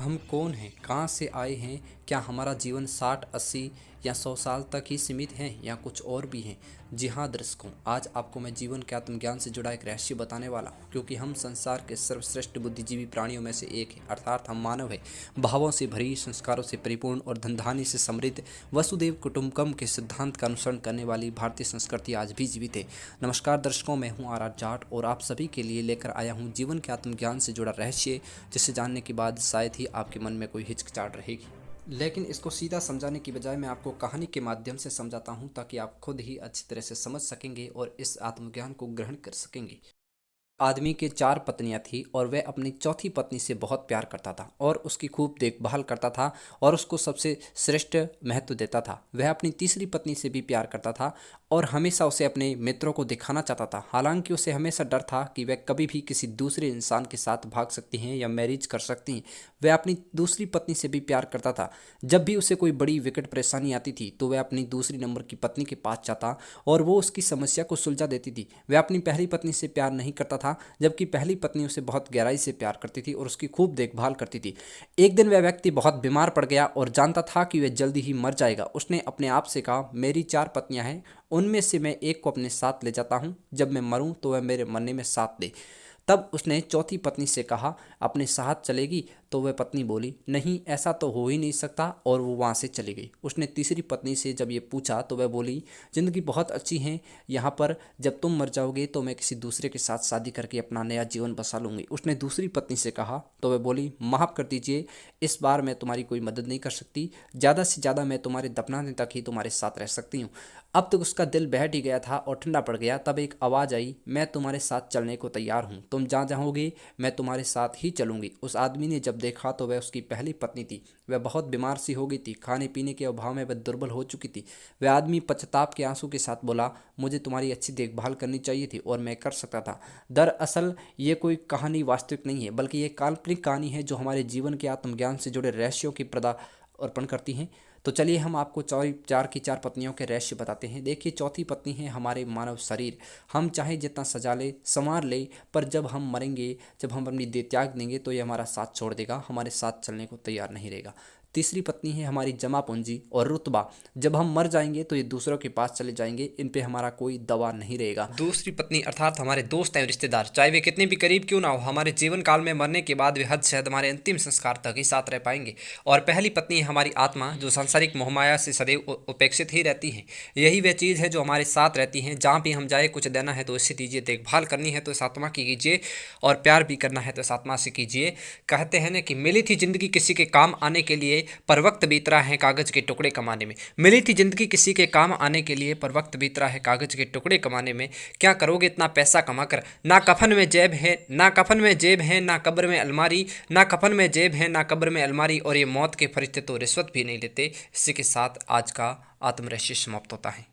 हम कौन हैं, कहाँ से आए हैं, क्या हमारा जीवन 60, 80 या 100 साल तक ही सीमित है या कुछ और भी हैं। जी हाँ दर्शकों, आज आपको मैं जीवन के आत्मज्ञान से जुड़ा एक रहस्य बताने वाला हूँ, क्योंकि हम संसार के सर्वश्रेष्ठ बुद्धिजीवी प्राणियों में से एक हैं, अर्थात हम मानव हैं। भावों से भरी, संस्कारों से परिपूर्ण और धनधान्य से समृद्ध वसुदेव कुटुंबकम के सिद्धांत का अनुसरण करने वाली भारतीय संस्कृति आज भी जीवित है। नमस्कार दर्शकों, मैं हूँ आर आर जाट और आप सभी के लिए लेकर आया हूँ जीवन के आत्मज्ञान से जुड़ा रहस्य, जिसे जानने के बाद शायद ही आपके मन में कोई हिचकिचाहट रहेगी। लेकिन इसको सीधा समझाने की बजाय मैं आपको कहानी के माध्यम से समझाता हूँ, ताकि आप खुद ही अच्छी तरह से समझ सकेंगे और इस आत्मज्ञान को ग्रहण कर सकेंगे। आदमी के 4 पत्नियां थी और वह अपनी चौथी पत्नी से बहुत प्यार करता था और उसकी खूब देखभाल करता था और उसको सबसे श्रेष्ठ महत्व देता था। वह अपनी तीसरी पत्नी से भी प्यार करता था और हमेशा उसे अपने मित्रों को दिखाना चाहता था। हालांकि उसे हमेशा डर था कि वह कभी भी किसी दूसरे इंसान के साथ भाग सकती हैं या मैरिज कर सकती हैं। वह अपनी दूसरी पत्नी से भी प्यार करता था। जब भी उसे कोई बड़ी विकट परेशानी आती थी तो वह अपनी दूसरी नंबर की पत्नी के पास जाता और वो उसकी समस्या को सुलझा देती थी। वह अपनी पहली पत्नी से प्यार नहीं करता था, जबकि पहली पत्नी उसे बहुत गहराई से प्यार करती थी और उसकी खूब देखभाल करती थी। एक दिन वह व्यक्ति बहुत बीमार पड़ गया और जानता था कि वह जल्दी ही मर जाएगा। उसने अपने आप से कहा, मेरी 4 पत्नियां हैं, उनमें से मैं एक को अपने साथ ले जाता हूं। जब मैं मरूं तो वह मेरे मरने में साथ दे। तब उसने चौथी पत्नी से कहा, अपने साथ चलेगी? तो वह पत्नी बोली, नहीं, ऐसा तो हो ही नहीं सकता, और वो वहाँ से चली गई। उसने तीसरी पत्नी से जब ये पूछा तो वह बोली, ज़िंदगी बहुत अच्छी है यहाँ पर, जब तुम मर जाओगे तो मैं किसी दूसरे के साथ शादी करके अपना नया जीवन बसा लूँगी। उसने दूसरी पत्नी से कहा तो वह बोली, माफ़ कर दीजिए, इस बार मैं तुम्हारी कोई मदद नहीं कर सकती, ज़्यादा से ज़्यादा मैं तुम्हारे दफनाने तक ही तुम्हारे साथ रह सकती हूँ। अब तक उसका दिल बहट ही गया था और ठंडा पड़ गया। तब एक आवाज़ आई, मैं तुम्हारे साथ चलने को तैयार हूँ, तुम जहाँ जाओगे मैं तुम्हारे साथ ही चलूँगी। उस आदमी ने जब देखा तो वह उसकी पहली पत्नी थी। वह बहुत बीमार सी हो गई थी, खाने पीने के अभाव में वह दुर्बल हो चुकी थी। वह आदमी पश्चाताप के आंसू के साथ बोला, मुझे तुम्हारी अच्छी देखभाल करनी चाहिए थी और मैं कर सकता था। दरअसल ये कोई कहानी वास्तविक नहीं है, बल्कि ये काल्पनिक कहानी है जो हमारे जीवन के आत्मज्ञान से जुड़े रहस्यों की अर्पण करती हैं। तो चलिए हम आपको चार की चार पत्नियों के रहस्य बताते हैं। देखिए, चौथी पत्नी है हमारे मानव शरीर। हम चाहे जितना सजा ले, संवार ले, पर जब हम मरेंगे, जब हम अपनी देह त्याग देंगे तो ये हमारा साथ छोड़ देगा, हमारे साथ चलने को तैयार नहीं रहेगा। तीसरी पत्नी है हमारी जमा पूंजी और रुतबा। जब हम मर जाएंगे तो ये दूसरों के पास चले जाएंगे, इन पे हमारा कोई दवा नहीं रहेगा। दूसरी पत्नी अर्थात हमारे दोस्त एवं रिश्तेदार, चाहे वे कितने भी करीब क्यों ना हो, हमारे जीवन काल में मरने के बाद वे हद से हद हमारे अंतिम संस्कार तक ही साथ रह पाएंगे। और पहली पत्नी है हमारी आत्मा, जो सांसारिक मोहमाया से सदैव उपेक्षित ही रहती है। यही वह चीज़ है जो हमारे साथ रहती है। जहाँ भी हम जाए, कुछ देना है तो इससे दीजिए, देखभाल करनी है तो इस आत्मा की कीजिए, और प्यार भी करना है तो इस आत्मा से कीजिए। कहते हैं ना कि मिली थी जिंदगी किसी के काम आने के लिए, पर वक्त बीत रहा है कागज के टुकड़े कमाने में। मिली थी जिंदगी किसी के काम आने के लिए, पर वक्त बीत रहा है कागज के टुकड़े कमाने में। क्या करोगे इतना पैसा कमाकर? ना कफन में जेब है, ना कफन में जेब है, ना कब्र में अलमारी, ना कफन में जेब है, ना कब्र में अलमारी, और ये मौत के फरिश्ते तो रिश्वत भी नहीं लेते। इसी के साथ आज का आत्मरहस्य समाप्त होता है।